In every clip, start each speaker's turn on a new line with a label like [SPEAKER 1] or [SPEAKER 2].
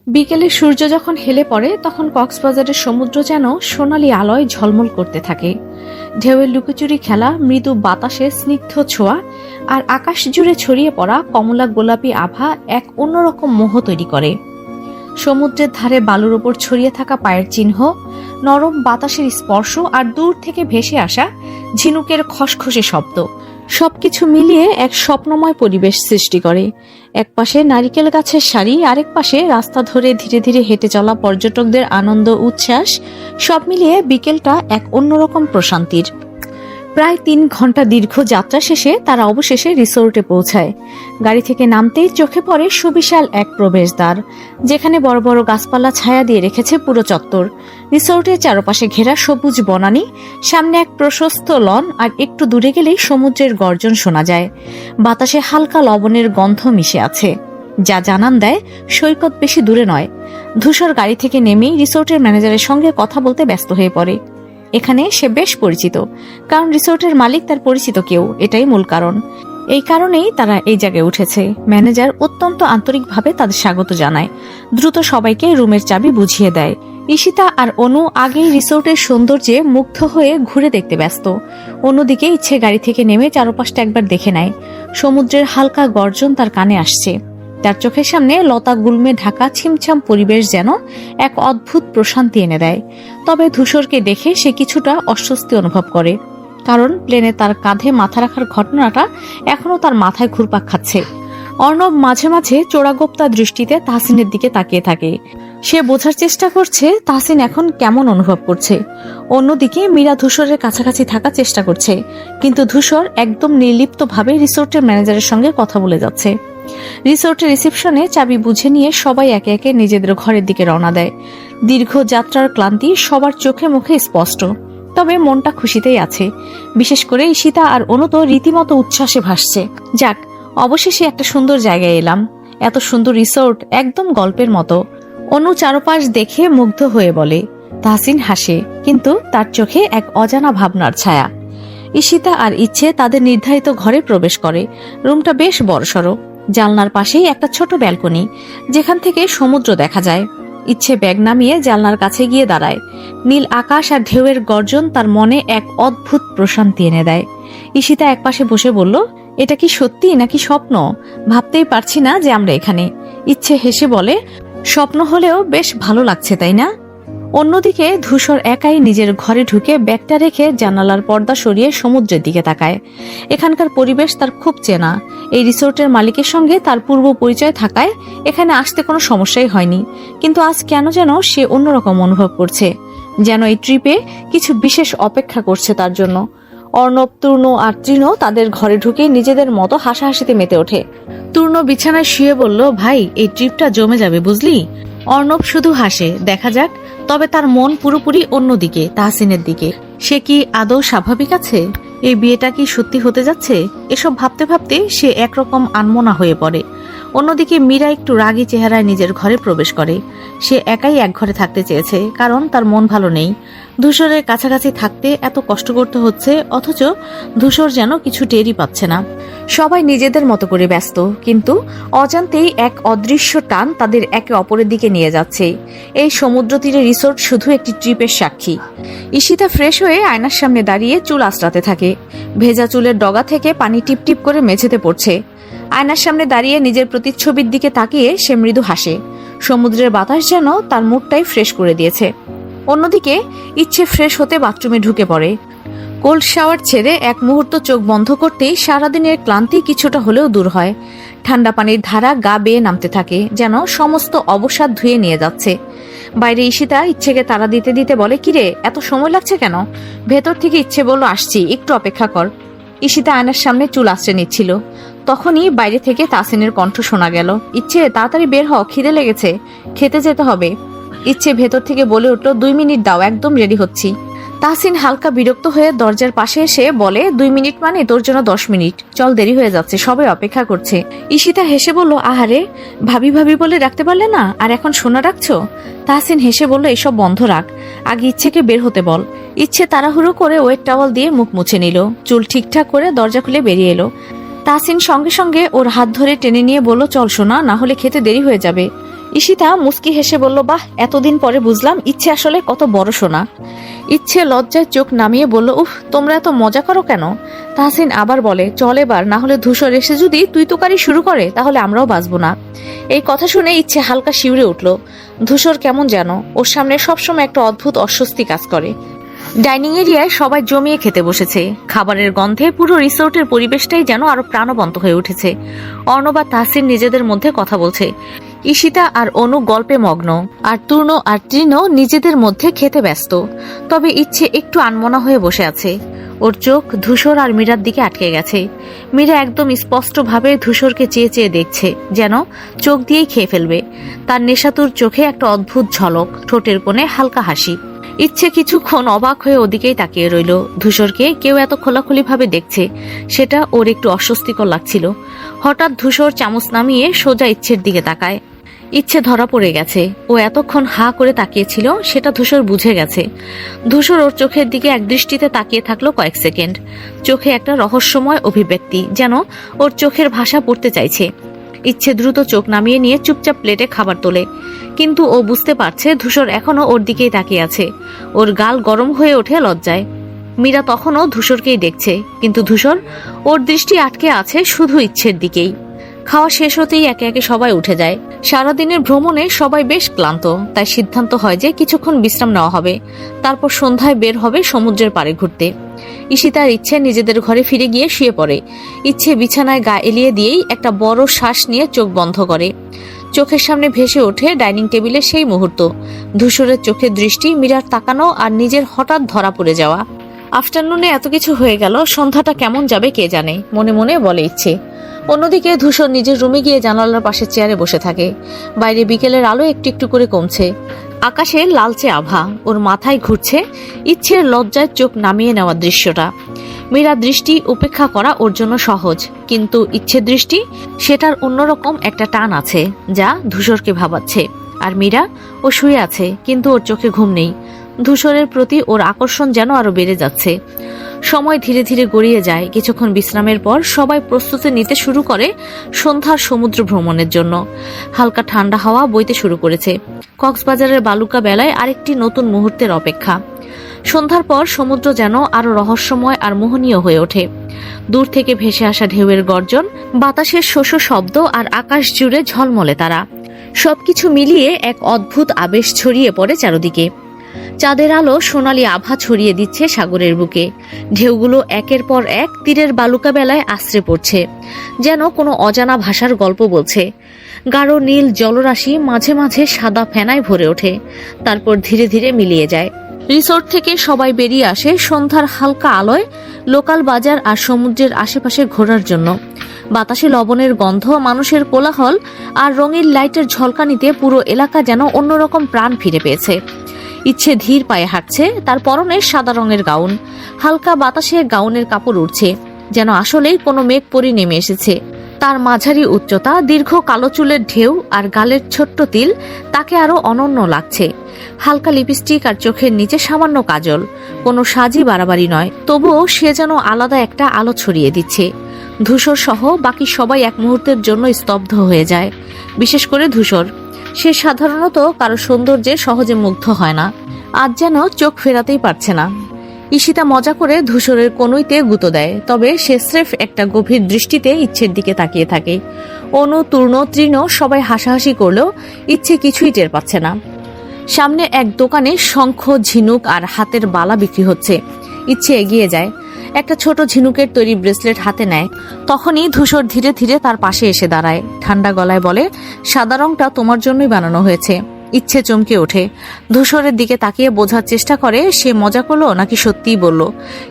[SPEAKER 1] বিকেলে সূর্য যখন হেলে পড়ে তখন কক্সবাজারের সমুদ্র যেন সোনালী আলোয় ঝলমল করতে থাকে। ঢেউয়ের লুকোচুরি খেলা, মৃদু বাতাসে স্নিগ্ধ ছোঁয়া আর আকাশ জুড়ে ছড়িয়ে পড়া কমলা গোলাপি আভা এক অন্যরকম মোহ তৈরি করে। সমুদ্রের ধারে বালুর ওপর ছড়িয়ে থাকা পায়ের চিহ্ন, নরম বাতাসের স্পর্শ আর দূর থেকে ভেসে আসা ঝিনুকের খসখসে শব্দ সবকিছু মিলিয়ে এক স্বপ্নময় পরিবেশ সৃষ্টি করে। এক পাশে নারিকেল গাছের সারি, আরেক পাশে রাস্তা ধরে ধীরে ধীরে হেঁটে চলা পর্যটকদের আনন্দ উচ্ছ্বাস, সব মিলিয়ে বিকেলটা এক অন্যরকম প্রশান্তির। প্রায় 3 ঘন্টা দীর্ঘ যাত্রা শেষে তারা অবশেষে রিসোর্টে পৌঁছায়। গাড়ি থেকে নামতেই চোখে পড়ে সুবিশাল এক প্রবেশদ্বার, যেখানে বড় বড় গাছপালা ছায়া দিয়ে রেখেছে পুরো চত্বর। রিসোর্টের চারপাশে ঘেরা সবুজ বনানী, সামনে এক প্রশস্ত লন, আর একটু দূরে গেলেই সমুদ্রের গর্জন শোনা যায়। বাতাসে হালকা লবণের গন্ধ মিশে আছে, যা জানান দেয় সৈকত বেশি দূরে নয়। ধূসর গাড়ি থেকে নেমেই রিসোর্টের ম্যানেজারের সঙ্গে কথা বলতে ব্যস্ত হয়ে পড়ে। এখানে সে বেশ পরিচিত, কারণ রিসোর্টের মালিক তার পরিচিত কেউ, এটাই মূল কারণ। এই কারণেই তারা এই জায়গায় উঠেছে। ম্যানেজার অত্যন্ত আন্তরিকভাবে তাদের স্বাগত জানায়, দ্রুত সবাইকে রুমের চাবি বুঝিয়ে দেয়। ঈশিতা আর অনু আগেই রিসোর্টের সৌন্দর্যে মুগ্ধ হয়ে ঘুরে দেখতে ব্যস্ত। অন্যদিকে ইচ্ছে গাড়ি থেকে নেমে চারপাশটা একবার দেখে নেয়। সমুদ্রের হালকা গর্জন তার কানে আসছে। তার চোখের সামনে লতা গুল্মে ঢাকা ছিমছাম পরিবেশ যেন এক অদ্ভুত প্রশান্তি এনে দেয়। তবে ধূসরকে দেখে সে কিছুটা অস্বস্তি অনুভব করে, কারণ প্লেনে তার কাঁধে মাথা রাখার ঘটনাটা এখনো তার মাথায় ঘুরপাক খাচ্ছে। অর্ণব মাঝে মাঝে চোরাগোপ্তা দৃষ্টিতে তাহসিনের দিকে তাকিয়ে থাকে। সে বোঝার চেষ্টা করছে তাহসিন এখন কেমন অনুভব করছে। অন্যদিকে মীরা ধূসরের কাছাকাছি থাকার চেষ্টা করছে, কিন্তু ধূসর একদম নির্লিপ্তভাবে রিসোর্টের ম্যানেজারের সঙ্গে কথা বলে যাচ্ছে। রিসোর্টের রিসেপশনে চাবি বুঝে নিয়ে সবাই একে একে নিজেদের ঘরের দিকে রওনা দেয়। দীর্ঘ যাত্রার ক্লান্তি সবার চোখে মুখে স্পষ্ট, তবে মনটা খুশিতেই আছে। বিশেষ করে ঈশিতা আর অনু তো রীতিমতো উচ্ছ্বাসে ভাসছে। যাক, অবশেষে একটা সুন্দর জায়গায় এলাম। এত সুন্দর রিসোর্ট, একদম গল্পের মতো। অনু চারপাশ দেখে মুগ্ধ হয়ে বলে। তাহসিন হাসে, কিন্তু তার চোখে এক অজানা ভাবনার ছায়া। ঈশিতা আর ইচ্ছে তাদের নির্ধারিত ঘরে প্রবেশ করে। রুমটা বেশ বড়সড়। জানলার পাশেই একটা ছোট ব্যালকনি, যেখান থেকে সমুদ্র দেখা যায়। ইচ্ছে ব্যাগ নামিয়ে জানলার কাছে গিয়ে দাঁড়ায়। নীল আকাশ আর ঢেউয়ের গর্জন তার মনে এক অদ্ভুত প্রশান্তি এনে দেয়। ঈশিতা একপাশে বসে বলল, এটা কি সত্যি নাকি স্বপ্ন? ভাবতেই পারছি না যে আমরা এখানে। ইচ্ছে হেসে বলে, স্বপ্ন হলেও বেশ ভালো লাগছে, তাই না? অন্যদিকে ধূসর একাই নিজের ঘরে ঢুকে ব্যাগটা রেখে জানালার পর্দা সরিয়ে সমুদ্রের দিকে তাকায়। এখানকার পরিবেশ তার খুব চেনা। এই রিসোর্টের মালিকের সঙ্গে তার পূর্ব পরিচয় থাকায় এখানে আসতে কোনো সমস্যাই হয়নি, কিন্তু আজ কেন যেন সে অন্যরকম অনুভব করছে, যেন এই ট্রিপে কিছু বিশেষ অপেক্ষা করছে তার জন্য। অর্ণব, তূর্ণ আর তৃণ তাদের ঘরে ঢুকে নিজেদের মতো হাসাহাসিতে মেতে ওঠে। তূর্ণ বিছানায় শুয়ে বলল, ভাই, এই ট্রিপটা জমে যাবে, বুঝলি? অর্ণব শুধু হাসে, দেখা যাক। তবে তার মন পুরোপুরি অন্যদিকে, তাহসিনের দিকে। সে কি আদৌ স্বাভাবিক আছে? এই বিয়েটা কি সত্যি হতে যাচ্ছে? এসব ভাবতে ভাবতে সে একরকম আনমনা হয়ে পড়ে। অন্যদিকে মীরা একটু রাগী চেহারায় নিজের ঘরে প্রবেশ করে। সে একাই এক ঘরে থাকতে চেয়েছে, কারণ তার মন ভালো নেই। ধূসরের কাছাকাছি থাকতে এত কষ্ট করতে হচ্ছে, অথচ ধূসর যেন কিছু টেরই পাচ্ছে না। সবাই নিজেদের মতো করে ব্যস্ত, কিন্তু অজান্তেই এক অদৃশ্য টান তাদের একে অপরের দিকে নিয়ে যাচ্ছে। এই সমুদ্র তীরে রিসোর্ট শুধু একটি ট্রিপের সাক্ষী। ঈশিতা ফ্রেশ হয়ে আয়নার সামনে দাঁড়িয়ে চুল আঁচড়াতে থাকে। ভেজা চুলের ডগা থেকে পানি টিপ টিপ করে মেঝেতে পড়ছে। আয়নার সামনে দাঁড়িয়ে নিজের প্রতিচ্ছবির দিকে তাকিয়ে সে মৃদু হাসে। সমুদ্রের বাতাস যেন তার মুডটাই ফ্রেশ করে দিয়েছে। অন্যদিকে ইচ্ছে ফ্রেশ হতে বাথরুমে ঢুকে পড়ে। কোল্ড শাওয়ার ছেড়ে এক মুহূর্ত চোখ বন্ধ করতেই সারাদিনের ক্লান্তি কিছুটা হলেও দূর হয়। ঠান্ডা পানির ধারা গা বেয়ে নামতে থাকে, যেন সমস্ত অবসাদ ধুয়ে নিয়ে যাচ্ছে। বাইরে ঈশিতা ইচ্ছেকে তাড়া দিতে দিতে বলে, কিরে, এত সময় লাগছে কেন? ভেতর থেকে ইচ্ছে বলল, আসছি, একটু অপেক্ষা কর। ঈশিতা আয়নার সামনে চুল আঁচড়ে নিচ্ছিল। তখনই বাইরে থেকে তাহসিনের কণ্ঠ শোনা গেল, ইচ্ছে, তাড়াতাড়ি বের হ, খিদে লেগেছে, খেতে যেতে হবে। ইচ্ছে ভেতর থেকে বলে উঠল, 2 মিনিট দাও, একদম রেডি হচ্ছি। তাহসিন হালকা বিরক্ত হয়ে দরজার পাশে এসে বলে, 2 মিনিট মানে তোর জন্য 10 মিনিট, চল, দেরি হয়ে যাচ্ছে, সবাই অপেক্ষা করছে। ঈশিতা হেসে বলল, আহারে, ভাবি ভাবি বলে ডাকতে পারলে না, আর এখন সোনা ডাকছো? তাহসিন হেসে বলল, এসব বন্ধ রাখ, আগে ইচ্ছেকে বের হতে বল। ইচ্ছে তাড়াহুড়ো করে ওয়েট টাওয়াল দিয়ে মুখ মুছে নিল, চুল ঠিকঠাক করে দরজা খুলে বেরিয়ে এলো। তাহসিন সঙ্গে সঙ্গে ওর হাত ধরে টেনে নিয়ে বলল, চল সোনা, না হলে খেতে দেরি হয়ে যাবে। ঈশিতা মুস্কি হেসে বলল, বাহ, এতদিন পরে বুঝলাম ইচ্ছে আসলে কত বড় সোনা। ইচ্ছে লজ্জায় চোখ নামিয়ে বলল, উফ, তোমরা এত মজা করো কেন? তাহসিন আবার বলে, চল এবার, না হলে ধূসর এসে যদি তুই তোকারি শুরু করে তাহলে আমরাও বাঁচবো না। এই কথা শুনে ইচ্ছে হালকা শিউরে উঠল। ধূসর কেমন যেন ওর সামনে সবসময় একটা অদ্ভুত অস্বস্তি কাজ করে। ডাইনিং এরিয়ায় সবাই জমিয়ে খেতে বসেছে। খাবারের গন্ধে পুরো রিসোর্টের পরিবেশটাই যেন আরো প্রাণবন্ত হয়ে উঠেছে। অর্ণব আর তাহসিন নিজেদের মধ্যে কথা বলছে। ঈশিতা আর অনু গল্পে মগ্ন, আর তূর্ণ আর তৃণ নিজেদের মধ্যে খেতে ব্যস্ত। তবে ইচ্ছে একটু আনমনা হয়ে বসে আছে। ওর চোখ ধূসর আর মীরার দিকে আটকে গেছে। মীরা একদম স্পষ্টভাবে ধূসরকে চেয়ে চেয়ে দেখছে, যেন চোখ দিয়েই খেয়ে ফেলবে। তার নেশাতুর চোখে একটা অদ্ভুত ঝলক, ঠোঁটের কোণে হালকা হাসি। ইচ্ছে কিছুক্ষণ অবাক হয়ে ওদিকেই তাকিয়ে রইল। ধূসরকে কেউ এত খোলাখুলি ভাবে দেখছে, সেটা ওর একটু অস্বস্তিকর লাগছিল। হঠাৎ ধূসর চামচ নামিয়ে সোজা ইচ্ছের দিকে তাকায়। ইচ্ছে ধরা পড়ে গেছে। ও এতক্ষণ হা করে তাকিয়েছিল, সেটা ধূসর বুঝে গেছে। ধূসর ওর চোখের দিকে এক দৃষ্টিতে তাকিয়ে থাকলো কয়েক সেকেন্ড। চোখে একটা রহস্যময় অভিব্যক্তি, যেন ওর চোখের ভাষা পড়তে চাইছে। ইচ্ছে দ্রুত চোখ নামিয়ে নিয়ে চুপচাপ প্লেটে খাবার তোলে। কিন্তু ও বুঝতে পারছে ধূসর এখনো ওর দিকেই তাকিয়ে আছে। ওর গাল গরম হয়ে ওঠে লজ্জায়। মীরা তখনও ধূসরকেই দেখছে, কিন্তু ধূসর ওর দৃষ্টি আটকে আছে শুধু ইচ্ছের দিকেই। খাওয়া শেষ হতেই একে একে সবাই উঠে যায়। সারাদিনের ভ্রমণে সবাই বেশ ক্লান্ত, তাই সিদ্ধান্ত হয় যে কিছুক্ষণ বিশ্রাম নেওয়া হবে। তারপর সন্ধ্যায় বের হবে সমুদ্রের পাড়ে ঘুরতে। ঈশিতার ইচ্ছে নিজেদের ঘরে ফিরে গিয়ে শুয়ে পড়ে। ইচ্ছে বিছানায় গা এলিয়ে দিয়েই একটা বড় শ্বাস নিয়ে চোখ বন্ধ করে। চোখের সামনে ভেসে ওঠে ডাইনিং টেবিলে সেই মুহূর্ত, ধূসরের চোখের দৃষ্টি, মীরার তাকানো আর নিজের হঠাৎ ধরা পড়ে যাওয়া। আফটারনুনে এত কিছু হয়ে গেল, সন্ধ্যাটা কেমন যাবে কে জানে, মনে মনে বলে ইচ্ছে। অন্যদিকে ধূসর নিজের রুমে গিয়ে জানালার পাশে চেয়ারে বসে থাকে। বাইরে বিকেলের আলো একটু একটু করে কমছে। আকাশে লালচে আভা, ওর মাথায় ঘুরছে ইচ্ছের লজ্জায় চোখ নামিয়ে নেওয়ার দৃশ্যটা। মীরার দৃষ্টি উপেক্ষা করা ওর জন্য সহজ, কিন্তু ইচ্ছের দৃষ্টি, সেটার অন্যরকম একটা টান আছে যা ধূসরকে ভাবাচ্ছে। আর মীরা, ও শুয়ে আছে কিন্তু ওর চোখে ঘুম নেই। ধূসরের প্রতি ওর আকর্ষণ যেন আরো বেড়ে যাচ্ছে। সময় ধীরে ধীরে গড়িয়ে যায়। কিছুক্ষণ বিশ্রামের পর সবাই প্রস্তুতি নিতে শুরু করে সন্ধ্যার সমুদ্র ভ্রমণের জন্য। হালকা ঠান্ডা হাওয়া বইতে শুরু করেছে। কক্সবাজারের বালুকা বেলায় আরেকটি নতুন মুহূর্তের অপেক্ষা। সন্ধ্যার পর সমুদ্র যেন আরো রহস্যময় আর মোহনীয় হয়ে ওঠে। দূর থেকে ভেসে আসা ঢেউয়ের গর্জন, বাতাসের শোষ শব্দ আর আকাশ জুড়ে ঝলমলে তারা, সবকিছু মিলিয়ে এক অদ্ভুত আবেশ ছড়িয়ে পড়ে চারদিকে। চাঁদের আলো সোনালি আভা ছড়িয়ে দিচ্ছে সাগরের বুকে। ঢেউগুলো একের পর এক তীরের বালুকা বেলায় আশ্রে পড়ছে, যেন কোনো অজানা ভাষার গল্প বলছে। গাঢ় নীল জলরাশি মাঝে মাঝে সাদা ফেনায় ভরে ওঠে, তারপর ধীরে ধীরে মিলিয়ে যায়। রিসোর্ট থেকে সবাই বেরিয়ে আসে সন্ধ্যার হালকা আলোয় লোকাল বাজার আর সমুদ্রের আশেপাশে ঘোরার জন্য। বাতাসে লবণের গন্ধ, মানুষের কোলাহল আর রঙিন লাইটের ঝলকানিতে পুরো এলাকা যেন অন্যরকম প্রাণ ফিরে পেয়েছে। ইচ্ছে ধীর পায়ে হাঁটছে, তার পরনে সাদা রঙের গাউন। হালকা বাতাসে গাউনের কাপড় উড়ছে, যেন আসলেই কোনো মেঘ পরি নেমে এসেছে। তার মাঝারি উচ্চতা, দীর্ঘ কালো চুলের ঢেউ আর গালের ছোট্ট তিল তাকে আরো অনন্য লাগছে। হালকা লিপস্টিক আর চোখের নিচে সামান্য কাজল, কোনো সাজি বাড়াবাড়ি নয়, তবুও সে যেন আলাদা একটা আলো ছড়িয়ে দিচ্ছে। ধূসর সহ বাকি সবাই এক মুহূর্তের জন্য স্তব্ধ হয়ে যায়, বিশেষ করে ধূসর। সে সাধারণত কারো সৌন্দর্যে সহজে মুগ্ধ হয় না, আজ যেন চোখ ফেরাতেই পারছে না। ঈশিতা মজা করে ধূসরের কনুইতে গুঁতো দেয়, তবে সে স্রেফ একটা গভীর দৃষ্টিতে ইচ্ছের দিকে তাকিয়ে থাকে। অনু, তূর্ণ, তৃণ সবাই হাসাহাসি করলেও ইচ্ছে কিছুই টের পাচ্ছে না। সামনে এক দোকানে শঙ্খ, ঝিনুক আর হাতের বালা বিক্রি হচ্ছে। ইচ্ছে এগিয়ে যায়, একটা ছোট ঝিনুকের তৈরি ব্রেসলেট হাতে নেয়। তখনই ধূসর ধীরে ধীরে তার পাশে এসে দাঁড়ায়, ঠান্ডা গলায় বলে, সাদা রংটা তোমার জন্যই বানানো হয়েছে। ইচ্ছে চমকে ওঠে, ধূসরের দিকে তাকিয়ে বোঝার চেষ্টা করে সে মজা করলো নাকি সত্যিই বলল।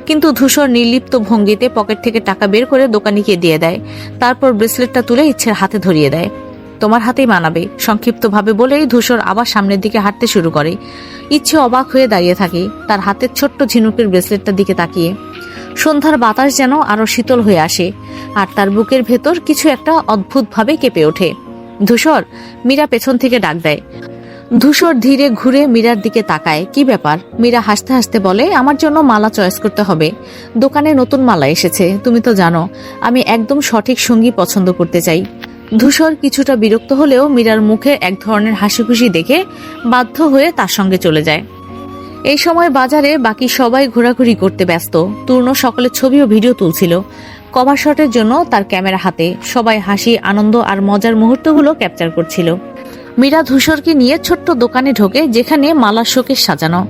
[SPEAKER 1] কিন্তু ধূসর নির্লিপ্ত ভঙ্গিতে পকেট থেকে টাকা বের করে দোকানিকে দিয়ে দেয়। তারপর ব্রেসলেটটা তুলে ইচ্ছের হাতে ধরিয়ে দেয়। তোমার হাতেই মানাবে, সংক্ষিপ্তভাবে বলেই ধূসর আবার সামনের দিকে হাঁটতে শুরু করে। ইচ্ছে অবাক হয়ে দাঁড়িয়ে থাকে, তার হাতের ছোট্ট ঝিনুকের ব্রেসলেটটার দিকে তাকিয়ে। সন্ধ্যার বাতাস যেন আরো শীতল হয়ে আসে, আর তার বুকের ভেতর কিছু একটা অদ্ভুতভাবে কেঁপে ওঠে। ধূসর, মীরা পেছন থেকে ডাক দেয়। ধূসর ধীরে ঘুরে মীরার দিকে তাকায়। কি ব্যাপার? মীরা হাসতে হাসতে বলে, আমার জন্য মালা চয়েস করতে হবে। দোকানে নতুন মালা এসেছে, তুমি তো জানো আমি একদম সঠিক সঙ্গী পছন্দ করতে চাই। ধূসর কিছুটা বিরক্ত হলেও মীরার মুখে এক ধরনের হাসি খুশি দেখে বাধ্য হয়ে তার সঙ্গে চলে যায়। এই সময় বাজারে বাকি সবাই ঘোরাঘুরি করতে ব্যস্ত। তূর্ণ সকলের ছবি ও ভিডিও তুলছিল কভার শটের জন্য তার ক্যামেরা হাতে। সবাই হাসি, আনন্দ আর মজার মুহূর্তগুলো ক্যাপচার করছিল। মীরা ধূসরকে নিয়ে ছোট্ট দোকানে ঢোকে, যেখানে মালা শোকেস সাজানো।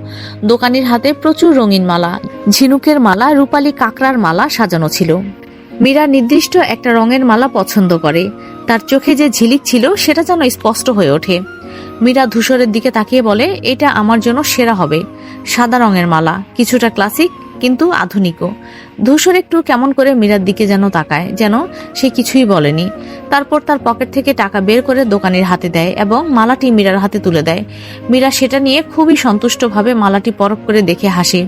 [SPEAKER 1] দোকানির হাতে প্রচুর রঙিন মালা, ঝিনুকের মালা, রূপালী কাঁকড়ার মালা সাজানো ছিল। মীরা নির্দিষ্ট একটা রঙের মালা পছন্দ করে। তার চোখে যে ঝিলিক ছিল সেটা যেন স্পষ্ট হয়ে ওঠে। মীরা ধূসরের দিকে তাকিয়ে বলে, এটা আমার জন্য সেরা হবে। সাদা রঙের মালা, কিছুটা ক্লাসিক কিন্তু আধুনিকও। ধূসর একটু কেমন করে মীরার দিকে যেন তাকায়, যেন সে কিছুই বলেনি। তারপর তার পকেট থেকে টাকা বের করে দোকানির হাতে দেয় এবং মালাটি মীরার হাতে তুলে দেয়। মীরা সেটা নিয়ে খুবই সন্তুষ্টভাবে মালাটি পরখ করে দেখে হাসে।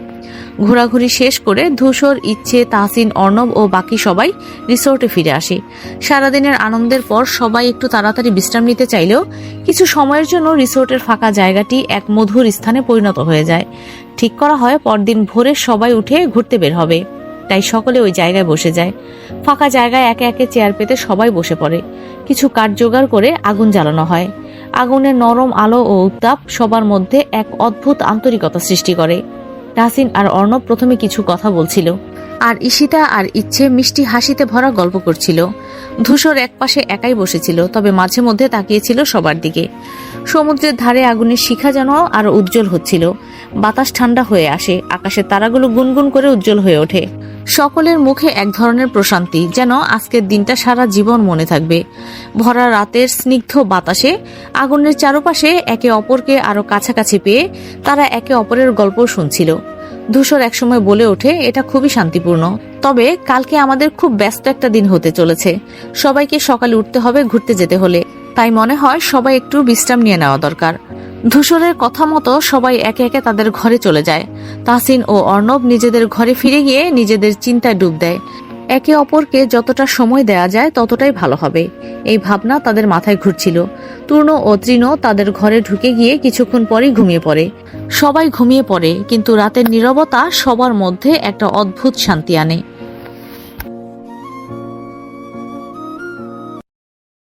[SPEAKER 1] ঘোরাঘুরি শেষ করে ধূসর, ইচ্ছে, তাহসিন, অর্ণব ও বাকি সবাই রিসোর্টে ফিরে আসে। সারাদিনের আনন্দের পর সবাই একটু তাড়াতাড়ি বিশ্রাম নিতে চাইলেও কিছু সময়ের জন্য রিসোর্টের ফাঁকা জায়গাটি এক মধুর স্থানে পরিণত হয়ে যায়। ঠিক করা হয় পরদিন ভোরে সবাই উঠে ঘুরতে বের হবে, তাই সকলে ওই জায়গায় বসে যায়। ফাঁকা জায়গায় একে একে চেয়ার পেতে সবাই বসে পড়ে। কিছু কাঠ জোগাড় করে আগুন জ্বালানো হয়। আগুনের নরম আলো ও উত্তাপ সবার মধ্যে এক অদ্ভুত আন্তরিকতা সৃষ্টি করে। তাহসিন আর অর্ণব প্রথমে কিছু কথা বলছিল, আর ঈশিতা আর ইচ্ছে মিষ্টি হাসিতে ভরা গল্প করছিল। ধূসর একপাশে একাই বসেছিল, তবে মাঝে মধ্যে তাকিয়েছিল সবার দিকে। সমুদ্রের ধারে আগুনের শিখা যেন আরো উজ্জ্বল হচ্ছিল। বাতাস ঠান্ডা হয়ে আসে, আকাশের তারাগুলো গুনগুন করে উজ্জ্বল হয়ে ওঠে। সকলের মুখে এক ধরনের প্রশান্তি, যেন আজকের দিনটা সারা জীবন মনে থাকবে। ভরা রাতের স্নিগ্ধ বাতাসে আগুনের চারপাশে একে অপরকে আরো কাছাকাছি পেয়ে তারা একে অপরের গল্প শুনছিল। ধূসর একসময় বলে ওঠে, এটা খুবই শান্তিপূর্ণ। তবে কালকে আমাদের খুব ব্যস্ত একটা দিন হতে চলেছে। সবাইকে সকালে উঠতে হবে ঘুরতে যেতে হলে, তাই মনে হয় সবাই একটু বিশ্রাম নিয়ে নেওয়া দরকার। ধূসরের কথা মতো সবাই একে একে তাদের ঘরে চলে যায়। তাহসিন ও অর্ণব নিজেদের ঘরে ফিরে গিয়ে নিজেদের চিন্তায় ডুব দেয়। একে অপরকে যতটা সময় দেয়া যায় ততটাই ভালো হবে, এই ভাবনা তাদের মাথায় ঘুরছিল। তূর্ণ ও তৃণ তাদের ঘরে ঢুকে গিয়ে কিছুক্ষণ পরেই ঘুমিয়ে পড়ে। সবাই ঘুমিয়ে পড়ে, কিন্তু রাতের নীরবতা সবার মধ্যে একটা অদ্ভুত শান্তি আনে।